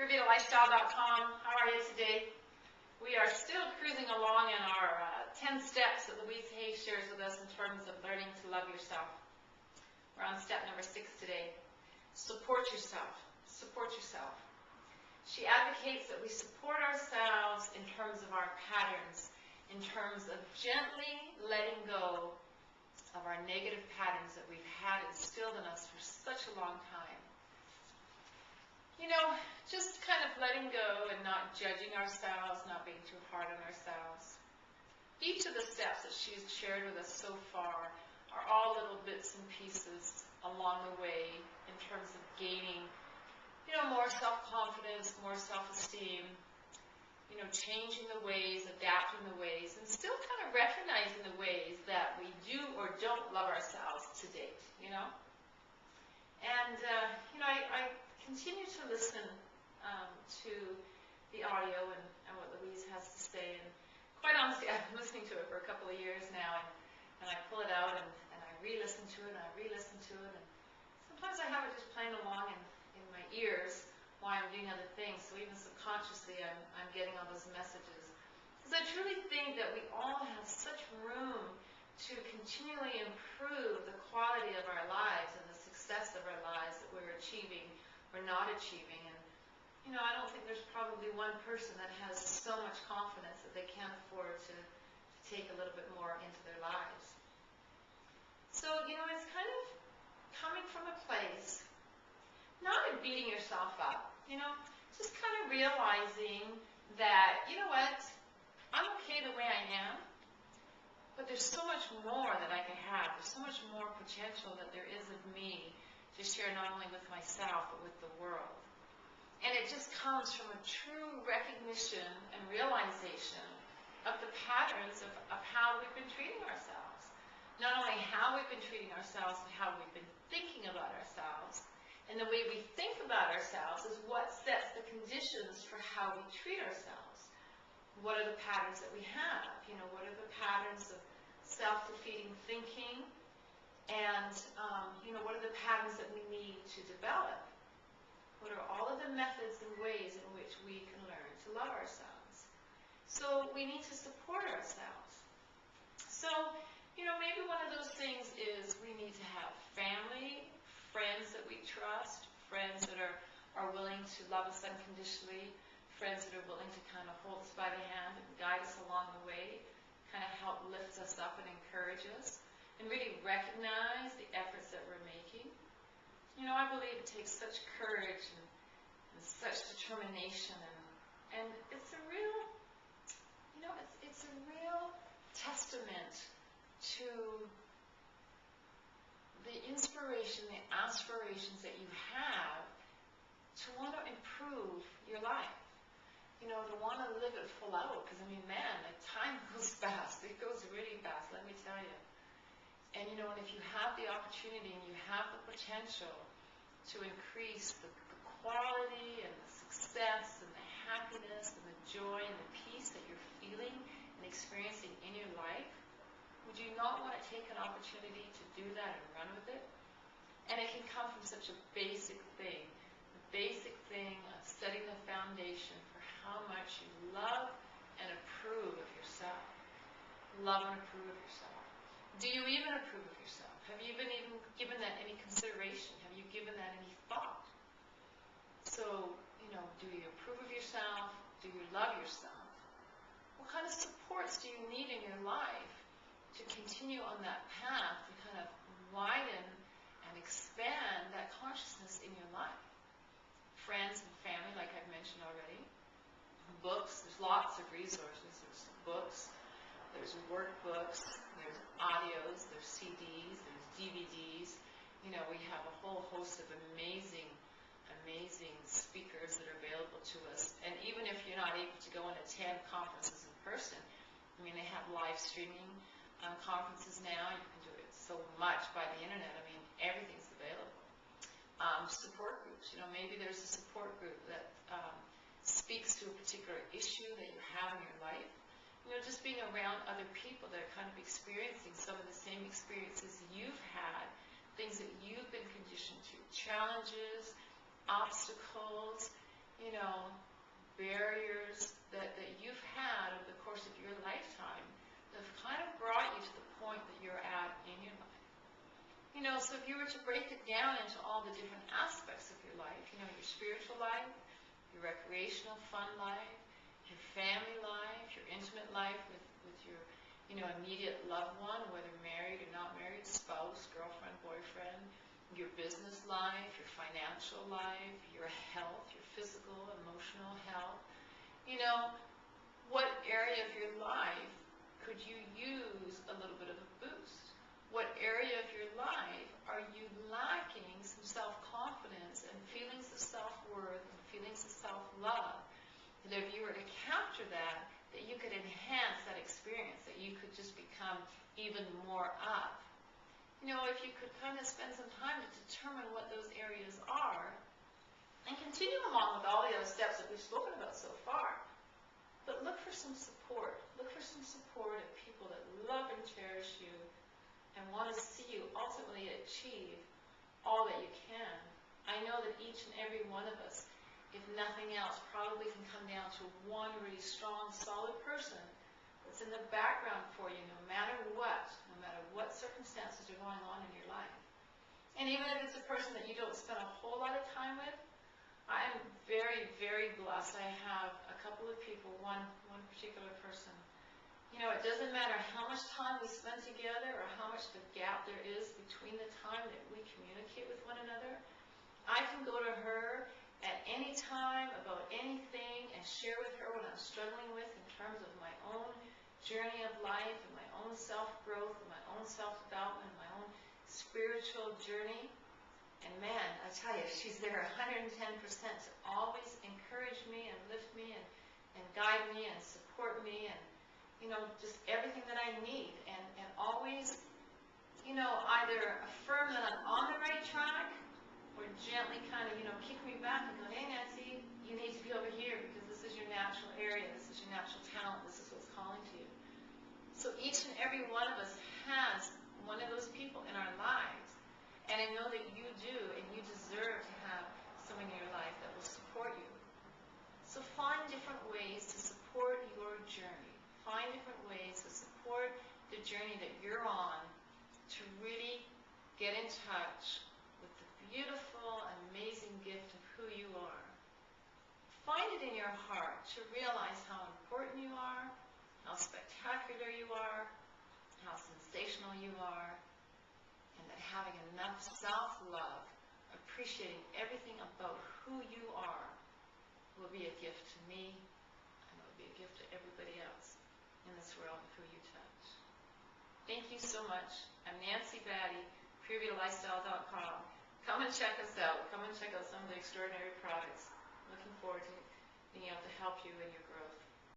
Lifestyle.com. How are you today? We are still cruising along in our 10 steps that Louise Hay shares with us in terms of learning to love yourself. We're on step number 6 today. Support yourself. Support yourself. She advocates that we support ourselves in terms of our patterns, in terms of gently letting go of our negative patterns that we've had instilled in us for such a long time. You know, just kind of letting go and not judging ourselves, not being too hard on ourselves. Each of the steps that she's shared with us so far are all little bits and pieces along the way in terms of gaining, more self-confidence, more self-esteem, changing the ways, adapting the ways, and still kind of recognizing the ways that we do or don't love ourselves to date, And, I continue to listen to the audio and what Louise has to say. And quite honestly, I've been listening to it for a couple of years now, and I pull it out and I re-listen to it, and I re-listen to it. And sometimes I have it just playing along in my ears while I'm doing other things. So even subconsciously, I'm getting all those messages. Because I truly think that we all have such room to continually improve the quality of our lives and the success of our lives that we're achieving or not achieving. And, I don't think there's probably one person that has so much confidence that they can't afford to take a little bit more into their lives. So, it's kind of coming from a place, not in beating yourself up, just kind of realizing that, I'm okay the way I am, but there's so much more that I can have. There's so much more potential that there is of me to share not only with myself, but with the world. And it just comes from a true recognition and realization of the patterns of how we've been treating ourselves. Not only how we've been treating ourselves, but how we've been thinking about ourselves. And the way we think about ourselves is what sets the conditions for how we treat ourselves. What are the patterns that we have? What are the patterns of self-defeating thinking? And, what are the patterns that we need to develop? What are all of the methods and ways in which we can learn to love ourselves? So we need to support ourselves. So, maybe one of those things is we need to have family, friends that we trust, friends that are willing to love us unconditionally, friends that are willing to kind of hold us by the hand and guide us along the way, kind of help lift us up and encourage us, and really recognize the efforts that we're making. I believe it takes such courage and such determination, and it's a real, it's a real testament to the inspiration, the aspirations that you have to want to improve your life. To want to live it full out, because man, the time goes fast. It goes really fast, let me tell you. And and if you have the opportunity and you have the potential to increase the quality and the success and the happiness and the joy and the peace that you're feeling and experiencing in your life, would you not want to take an opportunity to do that and run with it? And it can come from such a basic thing. The basic thing of setting the foundation for how much you love and approve of yourself. Love and approve of yourself. Do you even approve of yourself? Have you even given that any consideration? Have you given that any thought? So, do you approve of yourself? Do you love yourself? What kind of supports do you need in your life to continue on that path to kind of widen and expand that consciousness in your life? Friends and family, like I've mentioned already. Books, there's lots of resources. There's books, there's workbooks, there's audios, there's CDs, there's DVDs. We have a whole host of amazing speakers that are available to us. And even if you're not able to go and attend conferences in person, they have live streaming conferences now. You can do it so much by the internet. Everything's available. Support groups. Maybe there's a support group that speaks to a particular issue that you have in your life. Just being around other people that are kind of experiencing some of the same experiences you've had, things that you've been conditioned to, challenges, obstacles, barriers that you've had over the course of your lifetime that have kind of brought you to the point that you're at in your life. So if you were to break it down into all the different aspects of your life, your spiritual life, your recreational fun life, your family life, your intimate life with your, immediate loved one, whether married or not married, spouse, girlfriend, boyfriend, your business life, your financial life, your health, your physical, emotional health. What area of your life could you use a little bit of a boost? What area of your life are you lacking some self-confidence and feelings of self-worth and feelings of self-love? That if you were to capture that you could enhance that experience, that you could just become even more of. If you could kind of spend some time to determine what those areas are and continue along with all the other steps that we've spoken about so far. But look for some support. Look for some support of people that love and cherish you and want to see you ultimately achieve all that you can. I know that each and every one of us, if nothing else, probably can come down to one really strong, solid person that's in the background for you no matter what circumstances are going on in your life. And even if it's a person that you don't spend a whole lot of time with, I am very, very blessed. I have a couple of people, one particular person. It doesn't matter how much time we spend together or how much the gap there is between the time that we communicate with one another. I can go to her at any time about anything and share with her what I'm struggling with in terms of my own journey of life and my own self-growth and my own self-development and my own spiritual journey. And man, I tell you, she's there 110% to always encourage me and lift me and guide me and support me and, just everything that I need. And always, either affirm that I'm on the right track or gently kind of, kick me back and go, hey, Nancy, you need to be over here because this is your natural area. This is your natural talent. This is what's calling to you. So each and every one of us has one of those people in our lives. And I know that you do, and you deserve to have someone in your life that will support you. So find different ways to support your journey. Find different ways to support the journey that you're on to really get in touch with the beautiful, amazing gift of who you are. Find it in your heart to realize how important you are, how spectacular you are, how sensational you are, and that having enough self-love, appreciating everything about who you are, will be a gift to me, and it will be a gift to everybody else in this world of who you touch. Thank you so much. I'm Nancy Battye, PureVitaLifestyle.com. Come and check us out. Come and check out some of the extraordinary products. Looking forward to being able to help you in your growth.